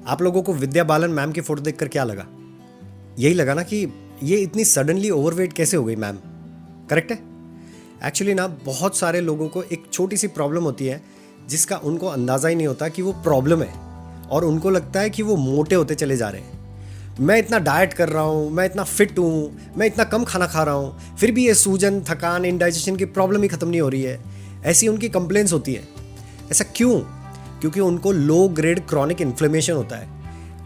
आप लोगों को विद्या बालन मैम की फोटो देखकर क्या लगा? यही लगा ना कि ये इतनी सडनली ओवरवेट कैसे हो गई मैम। करेक्ट है? एक्चुअली ना बहुत सारे लोगों को एक छोटी सी प्रॉब्लम होती है जिसका उनको अंदाज़ा ही नहीं होता कि वो प्रॉब्लम है, और उनको लगता है कि वो मोटे होते चले जा रहे हैं। मैं इतना डाइट कर रहा हूँ, मैं इतना फिट हूँ, मैं इतना कम खाना खा रहा हूँ, फिर भी ये सूजन, थकान, इंडाइजेशन की प्रॉब्लम ही ख़त्म नहीं हो रही है। ऐसी उनकी कंप्लेंट्स होती है। ऐसा क्यों? क्योंकि उनको लो ग्रेड क्रॉनिक इन्फ्लेमेशन होता है।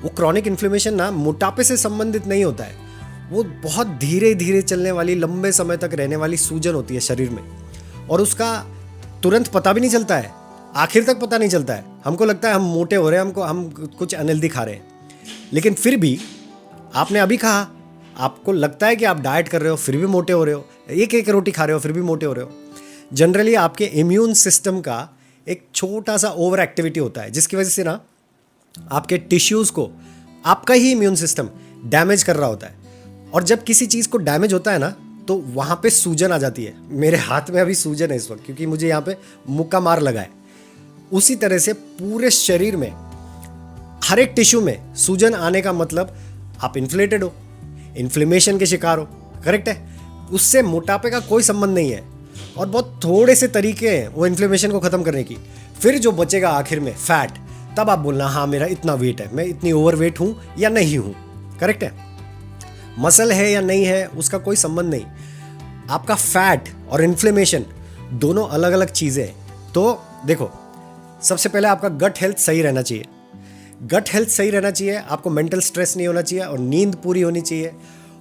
वो क्रॉनिक इन्फ्लेमेशन ना मोटापे से संबंधित नहीं होता है, वो बहुत धीरे धीरे चलने वाली, लंबे समय तक रहने वाली सूजन होती है शरीर में, और उसका तुरंत पता भी नहीं चलता है, आखिर तक पता नहीं चलता है। हमको लगता है हम मोटे हो रहे हैं, हम कुछ अनहेल्दी खा रहे हैं, लेकिन फिर भी आपने अभी कहा, आपको लगता है कि आप डाइट कर रहे हो फिर भी मोटे हो रहे हो, एक एक रोटी खा रहे हो फिर भी मोटे हो रहे हो। जनरली आपके इम्यून सिस्टम का एक छोटा सा ओवर एक्टिविटी होता है, जिसकी वजह से ना आपके टिश्यूज़ को आपका ही इम्यून सिस्टम डैमेज कर रहा होता है। और जब किसी चीज़ को डैमेज होता है ना, तो वहाँ पे सूजन आ जाती है। मेरे हाथ में अभी सूजन है इस वक्त, क्योंकि मुझे यहाँ पे मुक्का मार लगा है। उसी तरह से पूरे शरीर में हर एक टिश्यू में सूजन आने का मतलब आप इन्फ्लेटेड हो, इन्फ्लेमेशन के शिकार हो। करेक्ट है? उससे मोटापे का कोई संबंध नहीं है, और बहुत थोड़े से तरीके हैं वो इन्फ्लेमेशन को ख़त्म करने की। फिर जो बचेगा आखिर में फैट, तब आप बोलना हाँ मेरा इतना वेट है, मैं इतनी ओवर वेट हूँ या नहीं हूँ। करेक्ट है? मसल है या नहीं है उसका कोई संबंध नहीं। आपका फैट और इन्फ्लेमेशन दोनों अलग अलग चीज़ें हैं। तो देखो, सबसे पहले आपका गट हेल्थ सही रहना चाहिए। गट हेल्थ सही रहना चाहिए, आपको मेंटल स्ट्रेस नहीं होना चाहिए, और नींद पूरी होनी चाहिए।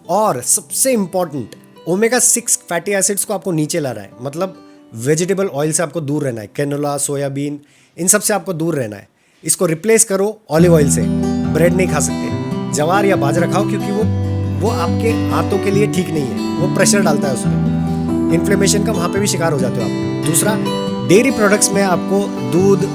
और सबसे इंपॉर्टेंट, ओमेगा 6 फैटी एसिड्स को आपको नीचे ला रहा है, मतलब वेजिटेबल ऑयल से आपको दूर रहना है। कैनोला, सोयाबीन, इन सब से आपको दूर रहना है। इसको रिप्लेस करो ऑलिव ऑयल से। ब्रेड नहीं खा सकते, जवार या बाजरा खाओ, क्योंकि वो आपके हाथों के लिए ठीक नहीं है, वो प्रेशर डालता है उसमें, इन्फ्लेमेशन का वहाँ पे भी शिकार हो जाते हो आप। दूसरा, डेयरी प्रोडक्ट्स में आपको दूध,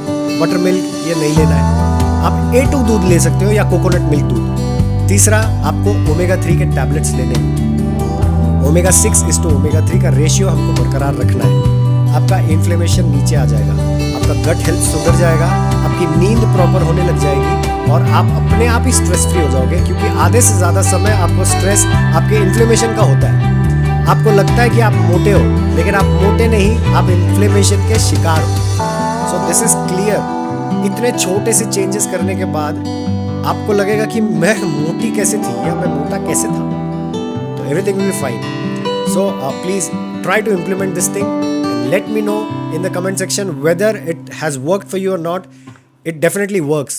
बटर मिल्क ये नहीं लेना है। आप A2 दूध ले सकते हो या कोकोनट मिल्क दूध। तीसरा, आपको ओमेगा 3 के टैबलेट्स लेने हैं। ओमेगा 6 to ओमेगा 3 का रेशियो हमको बरकरार रखना है। आपका इन्फ्लेमेशन नीचे आ जाएगा, आपका गट हेल्थ सुधर जाएगा, आपकी नींद प्रॉपर होने लग जाएगी, और आप अपने आप ही स्ट्रेस फ्री हो जाओगे। क्योंकि आधे से ज़्यादा समय आपको स्ट्रेस आपके इन्फ्लेमेशन का होता है। आपको लगता है कि आप मोटे हो, लेकिन आप मोटे नहीं, आप इन्फ्लेमेशन के शिकार हो। So this is clear. इतने छोटे से चेंजेस करने के बाद आपको लगेगा कि मैं मोटी कैसे थी या मैं मोटा कैसे था, तो everything will be fine. So please try to implement this thing and let me know in the comment section whether it has worked for you or not. It definitely works.